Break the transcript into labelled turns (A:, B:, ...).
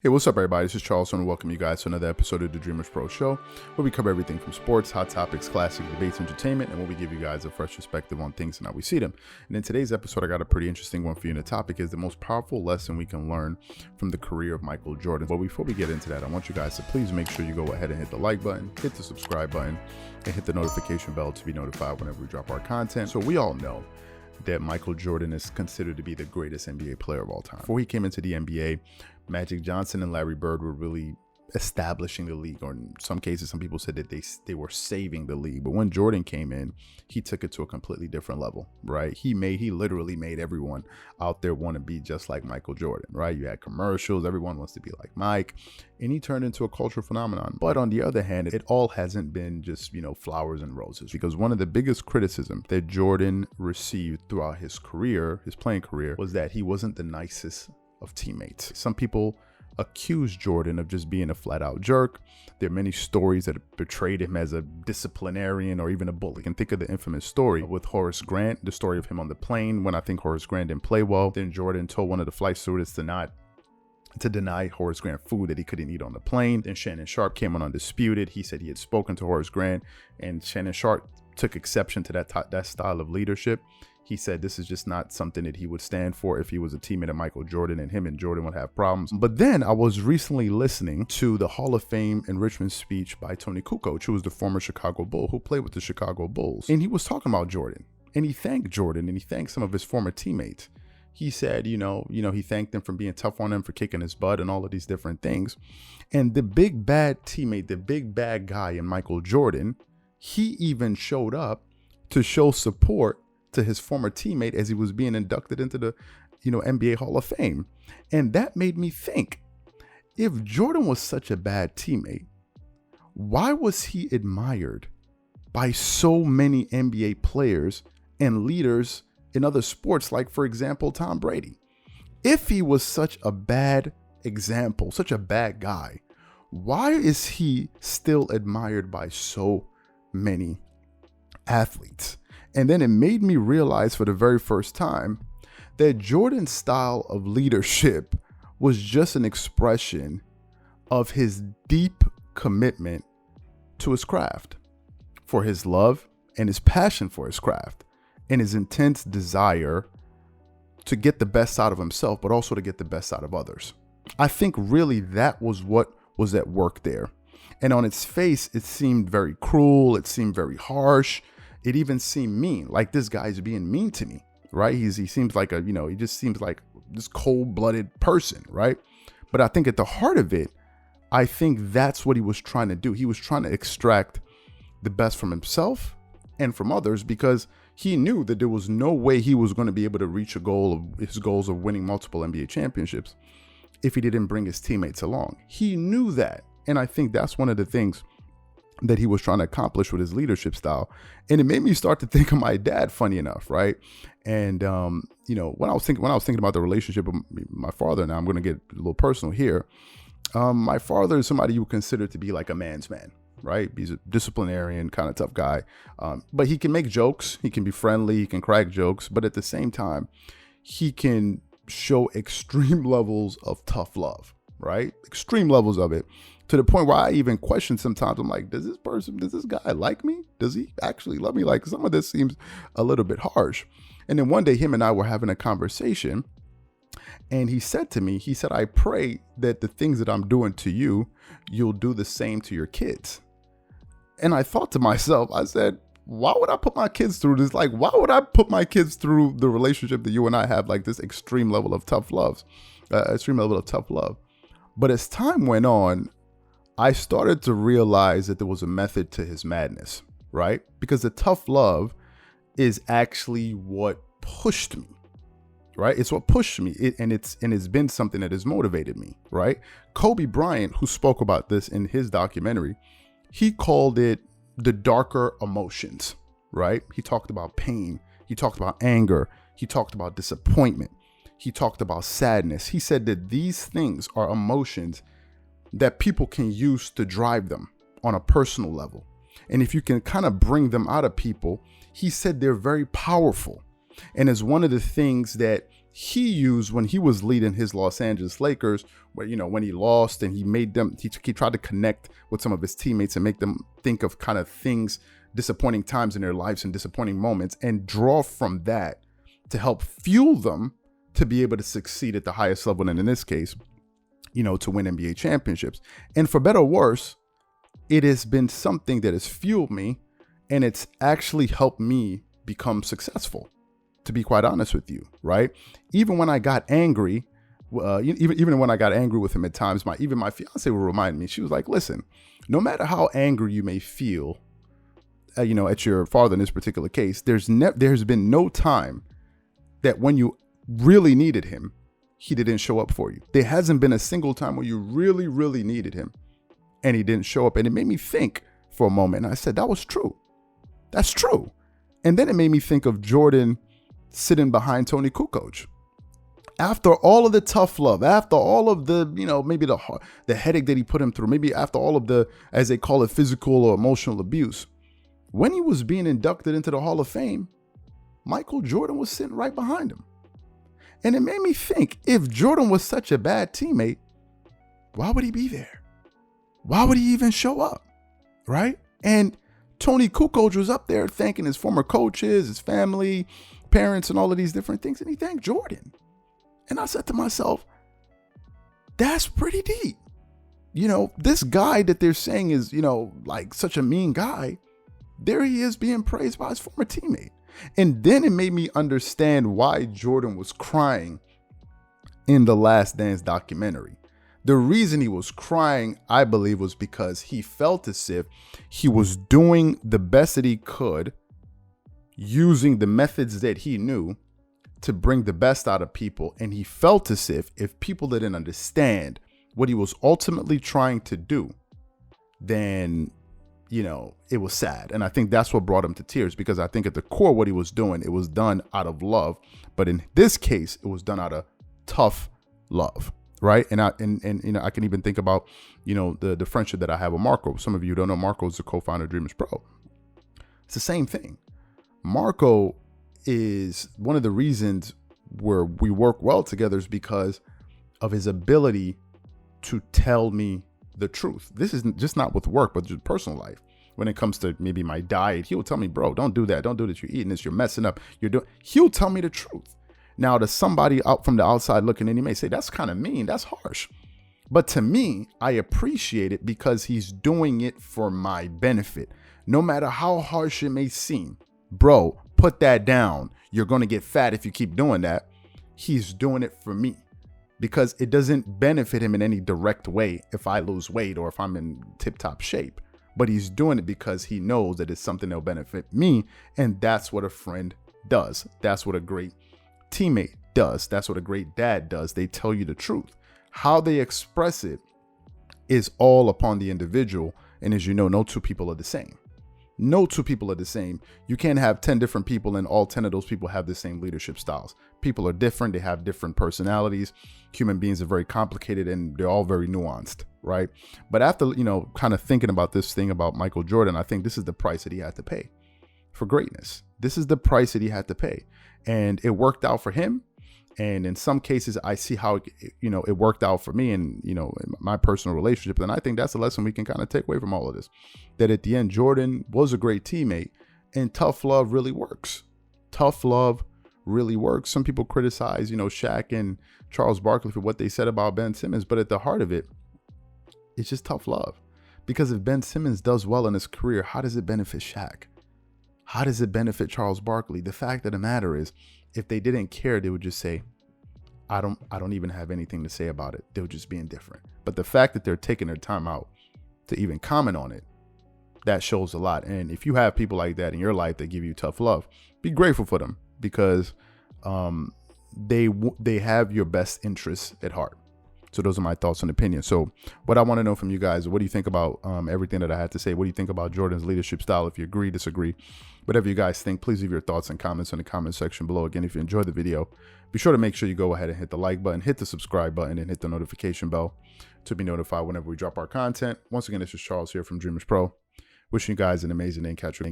A: Hey, what's up, everybody? This is Charles, and welcome you guys to another episode of the Dreamerspro Show, where we cover everything from sports, hot topics, classic debates, entertainment, and where we give you guys a fresh perspective on things and how we see them. And in today's episode, I got a pretty interesting one for you. And the topic is the most powerful lesson we can learn from the career of Michael Jordan. But before we get into that, I want you guys to please make sure you go ahead and hit the like button, hit the subscribe button, and hit the notification bell to be notified whenever we drop our content. So we all know that Michael Jordan is considered to be the greatest NBA player of all time. Before he came into the NBA, Magic Johnson and Larry Bird were really establishing the league, or in some cases, some people said that they were saving the league. But when Jordan came in, he took it to a completely different level, right? He literally made everyone out there want to be just like Michael Jordan, right? You had commercials, everyone wants to be like Mike, and he turned into a cultural phenomenon. But on the other hand, it all hasn't been just, flowers and roses, because one of the biggest criticism that Jordan received throughout his career, his playing career, was that he wasn't the nicest of teammates. Some people accuse Jordan of just being a flat out jerk. There are many stories that portrayed him as a disciplinarian or even a bully. You can think of the infamous story with Horace Grant, the story of him on the plane when I think Horace Grant didn't play well. Then Jordan told one of the flight stewardess to deny Horace Grant food that he couldn't eat on the plane. Then Shannon Sharpe came on Undisputed. He said he had spoken to Horace Grant, and Shannon Sharpe took exception to that style of leadership. He said this is just not something that he would stand for if he was a teammate of Michael Jordan, and him and Jordan would have problems. But then I was recently listening to the Hall of Fame enrichment speech by Tony Kukoc, who was the former Chicago Bull, who played with the Chicago Bulls. And he was talking about Jordan, and he thanked Jordan, and he thanked some of his former teammates. He said, he thanked them for being tough on him, for kicking his butt and all of these different things. And the big bad teammate, the big bad guy in Michael Jordan, he even showed up to show support to his former teammate as he was being inducted into the, NBA Hall of Fame. And that made me think, if Jordan was such a bad teammate, why was he admired by so many NBA players and leaders in other sports, like, for example, Tom Brady? If he was such a bad example, such a bad guy, why is he still admired by so many athletes? And then it made me realize for the very first time that Jordan's style of leadership was just an expression of his deep commitment to his craft, for his love and his passion for his craft, and his intense desire to get the best out of himself, but also to get the best out of others. I think really that was what was at work there. And on its face, it seemed very cruel. It seemed very harsh. It even seemed mean, like this guy's being mean to me, right? He seems like he just seems like this cold-blooded person, right? But I think at the heart of it, I think that's what he was trying to do. He was trying to extract the best from himself and from others, because he knew that there was no way he was going to be able to reach his goals of winning multiple NBA championships if he didn't bring his teammates along. He knew that. And I think that's one of the things that he was trying to accomplish with his leadership style. And it made me start to think of my dad, funny enough, right? And, when I was thinking about the relationship of my father, now I'm going to get a little personal here. My father is somebody you would consider to be like a man's man, right? He's a disciplinarian, kind of tough guy. But he can make jokes. He can be friendly. He can crack jokes. But at the same time, he can show extreme levels of tough love, right? Extreme levels of it. To the point where I even question sometimes, I'm like, does this guy like me? Does he actually love me? Like, some of this seems a little bit harsh. And then one day him and I were having a conversation, and he said to me, I pray that the things that I'm doing to you, you'll do the same to your kids. And I thought to myself, I said, why would I put my kids through this? Like, why would I put my kids through the relationship that you and I have, like this extreme level of tough love? But as time went on, I started to realize that there was a method to his madness, right? Because the tough love is actually what pushed me, right? It's what pushed me, and it's been something that has motivated me, right? Kobe Bryant, who spoke about this in his documentary, he called it the darker emotions, right? He talked about pain. He talked about anger. He talked about disappointment. He talked about sadness. He said that these things are emotions that people can use to drive them on a personal level. And if you can kind of bring them out of people, he said they're very powerful. And as one of the things that he used when he was leading his Los Angeles Lakers, where, when he lost and he made them, he tried to connect with some of his teammates and make them think of kind of things, disappointing times in their lives and disappointing moments, and draw from that to help fuel them to be able to succeed at the highest level. And in this case, to win NBA championships. And for better or worse, it has been something that has fueled me, and it's actually helped me become successful, to be quite honest with you, right? Even when I got angry, even when I got angry with him at times, my fiance would remind me, she was like, listen, no matter how angry you may feel, at your father in this particular case, there's been no time that when you really needed him, he didn't show up for you. There hasn't been a single time where you really, really needed him and he didn't show up. And it made me think for a moment. And I said, that was true. That's true. And then it made me think of Jordan sitting behind Tony Kukoc. After all of the tough love, after all of the, maybe the headache that he put him through, maybe after all of the, as they call it, physical or emotional abuse, when he was being inducted into the Hall of Fame, Michael Jordan was sitting right behind him. And it made me think, if Jordan was such a bad teammate, why would he be there? Why would he even show up? Right? And Tony Kukoc was up there thanking his former coaches, his family, parents, and all of these different things. And he thanked Jordan. And I said to myself, that's pretty deep. This guy that they're saying is, like such a mean guy, there he is being praised by his former teammate. And then it made me understand why Jordan was crying in the Last Dance documentary. The reason he was crying, I believe, was because he felt as if he was doing the best that he could, using the methods that he knew to bring the best out of people. And he felt as if people didn't understand what he was ultimately trying to do, then it was sad. And I think that's what brought him to tears, because I think at the core, what he was doing, it was done out of love. But in this case, it was done out of tough love. Right. And I can even think about, the friendship that I have with Marco. Some of you don't know, Marco is the co-founder of Dreamerspro. It's the same thing. Marco is one of the reasons where we work well together, is because of his ability to tell me the truth. This isn't just not with work, but just personal life. When it comes to maybe my diet, he will tell me, bro, don't do that. Don't do this. You're eating this. You're messing up. He'll tell me the truth. Now, to somebody out from the outside looking in, he may say, that's kind of mean. That's harsh. But to me, I appreciate it because he's doing it for my benefit. No matter how harsh it may seem, bro, put that down. You're going to get fat if you keep doing that. He's doing it for me, because it doesn't benefit him in any direct way if I lose weight or if I'm in tip-top shape. But he's doing it because he knows that it's something that'll benefit me. And that's what a friend does. That's what a great teammate does. That's what a great dad does. They tell you the truth. How they express it is all upon the individual. And as you know, no two people are the same. No two people are the same. You can't have 10 different people and all 10 of those people have the same leadership styles. People are different. They have different personalities. Human beings are very complicated and they're all very nuanced, right? But after, kind of thinking about this thing about Michael Jordan, I think this is the price that he had to pay for greatness. This is the price that he had to pay. And it worked out for him. And in some cases, I see how, it worked out for me and, in my personal relationship. And I think that's a lesson we can kind of take away from all of this, that at the end, Jordan was a great teammate and tough love really works. Tough love really works. Some people criticize, Shaq and Charles Barkley for what they said about Ben Simmons. But at the heart of it, it's just tough love. Because if Ben Simmons does well in his career, how does it benefit Shaq? How does it benefit Charles Barkley? The fact of the matter is, if they didn't care, they would just say, I don't even have anything to say about it. They'll just be indifferent. But the fact that they're taking their time out to even comment on it, that shows a lot. And if you have people like that in your life that give you tough love, be grateful for them, because they have your best interests at heart. So those are my thoughts and opinions. So what I want to know from you guys, what do you think about everything that I had to say? What do you think about Jordan's leadership style? If you agree, disagree, whatever you guys think, please leave your thoughts and comments in the comment section below. Again, if you enjoyed the video, be sure to make sure you go ahead and hit the like button, hit the subscribe button, and hit the notification bell to be notified whenever we drop our content. Once again, this is Charles here from Dreamerspro. Wishing you guys an amazing day and catch you.